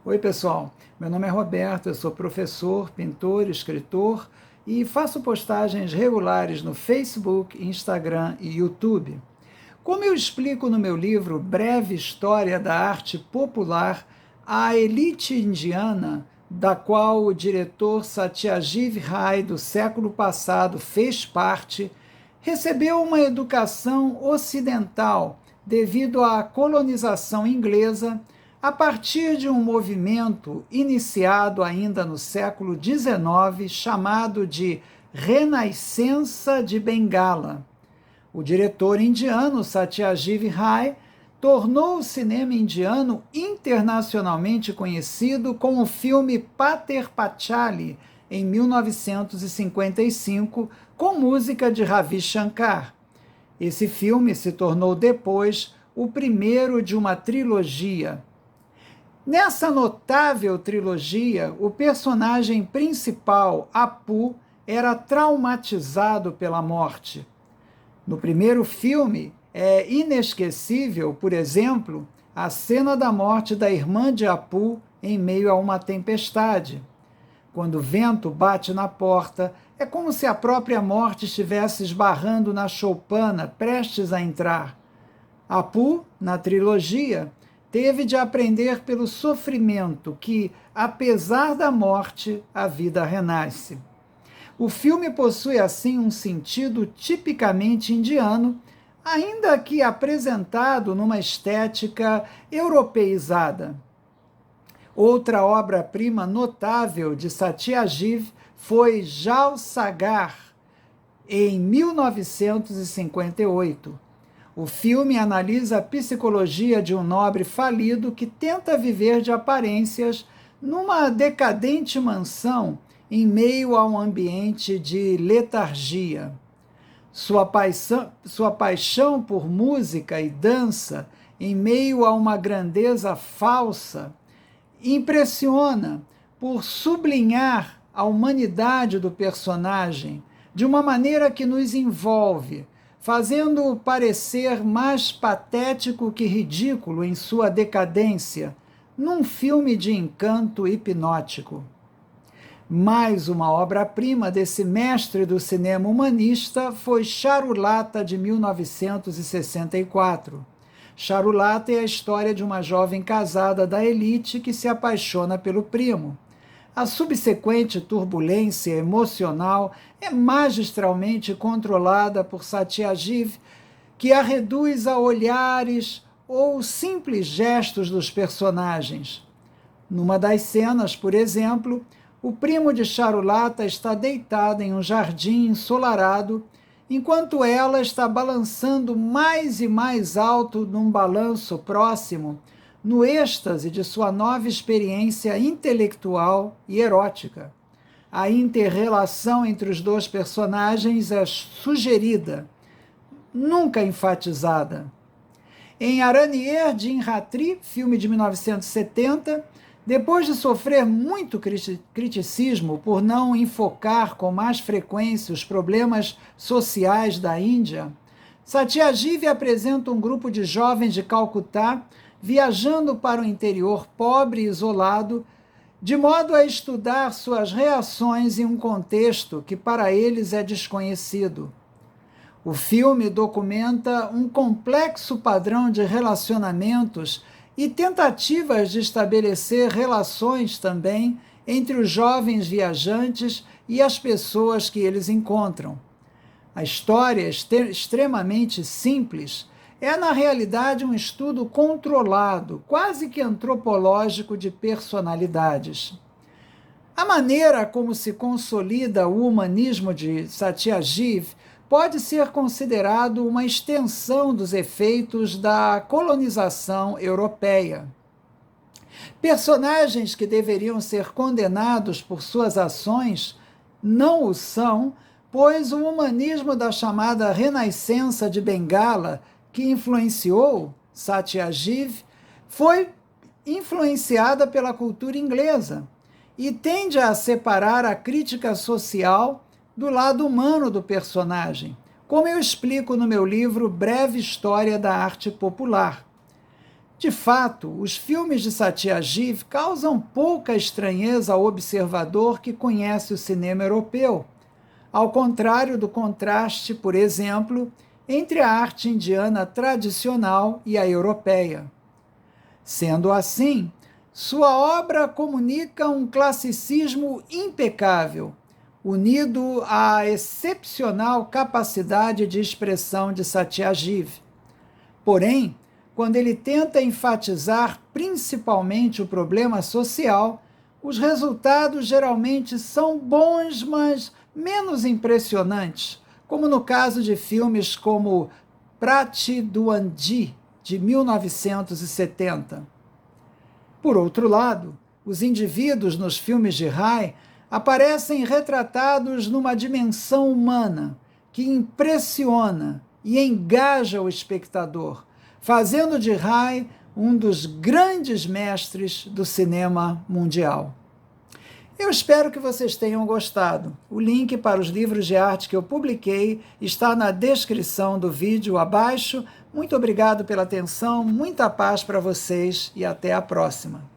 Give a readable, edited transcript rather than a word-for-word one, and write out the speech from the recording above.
Oi, pessoal. Meu nome é Roberto, eu sou professor, pintor, escritor e faço postagens regulares no Facebook, Instagram e YouTube. Como eu explico no meu livro Breve História da Arte Popular, a elite indiana, da qual o diretor Satyajit Ray do século passado fez parte, recebeu uma educação ocidental devido à colonização inglesa a partir de um movimento iniciado ainda no século XIX chamado de Renascença de Bengala. O diretor indiano Satyajit Ray tornou o cinema indiano internacionalmente conhecido com o filme Pater Panchali, em 1955, com música de Ravi Shankar. Esse filme se tornou depois o primeiro de uma trilogia. Nessa notável trilogia, o personagem principal, Apu, era traumatizado pela morte. No primeiro filme, é inesquecível, por exemplo, a cena da morte da irmã de Apu em meio a uma tempestade. Quando o vento bate na porta, é como se a própria morte estivesse esbarrando na choupana, prestes a entrar. Apu, na trilogia, teve de aprender pelo sofrimento que, apesar da morte, a vida renasce. O filme possui, assim, um sentido tipicamente indiano, ainda que apresentado numa estética europeizada. Outra obra-prima notável de Satyajit foi Jal Sagar, em 1958. O filme analisa a psicologia de um nobre falido que tenta viver de aparências numa decadente mansão em meio a um ambiente de letargia. Sua paixão por música e dança, em meio a uma grandeza falsa, impressiona por sublinhar a humanidade do personagem de uma maneira que nos envolve, fazendo-o parecer mais patético que ridículo em sua decadência, num filme de encanto hipnótico. Mais uma obra-prima desse mestre do cinema humanista foi Charulata, de 1964. Charulata é a história de uma jovem casada da elite que se apaixona pelo primo. A subsequente turbulência emocional é magistralmente controlada por Satyajit, que a reduz a olhares ou simples gestos dos personagens. Numa das cenas, por exemplo, o primo de Charulata está deitado em um jardim ensolarado, enquanto ela está balançando mais e mais alto num balanço próximo, no êxtase de sua nova experiência intelectual e erótica. A inter-relação entre os dois personagens é sugerida, nunca enfatizada. Em Aranier Din Ratri, filme de 1970, depois de sofrer muito criticismo por não enfocar com mais frequência os problemas sociais da Índia, Satyajit apresenta um grupo de jovens de Calcutá viajando para o interior pobre e isolado, de modo a estudar suas reações em um contexto que para eles é desconhecido. O filme documenta um complexo padrão de relacionamentos e tentativas de estabelecer relações também entre os jovens viajantes e as pessoas que eles encontram. A história, extremamente simples, é na realidade um estudo controlado, quase que antropológico, de personalidades. A maneira como se consolida o humanismo de Satyajit pode ser considerado uma extensão dos efeitos da colonização europeia. Personagens que deveriam ser condenados por suas ações não o são, pois o humanismo da chamada Renascença de Bengala, que influenciou Satyajit, foi influenciada pela cultura inglesa e tende a separar a crítica social do lado humano do personagem, como eu explico no meu livro Breve História da Arte Popular. De fato, os filmes de Satyajit causam pouca estranheza ao observador que conhece o cinema europeu, ao contrário do contraste, por exemplo, entre a arte indiana tradicional e a europeia. Sendo assim, sua obra comunica um classicismo impecável, unido à excepcional capacidade de expressão de Satyajit. Porém, quando ele tenta enfatizar principalmente o problema social, os resultados geralmente são bons, mas menos impressionantes, como no caso de filmes como Pratidwandi, de 1970. Por outro lado, os indivíduos nos filmes de Rai aparecem retratados numa dimensão humana que impressiona e engaja o espectador, fazendo de Rai um dos grandes mestres do cinema mundial. Eu espero que vocês tenham gostado. O link para os livros de arte que eu publiquei está na descrição do vídeo abaixo. Muito obrigado pela atenção, muita paz para vocês e até a próxima.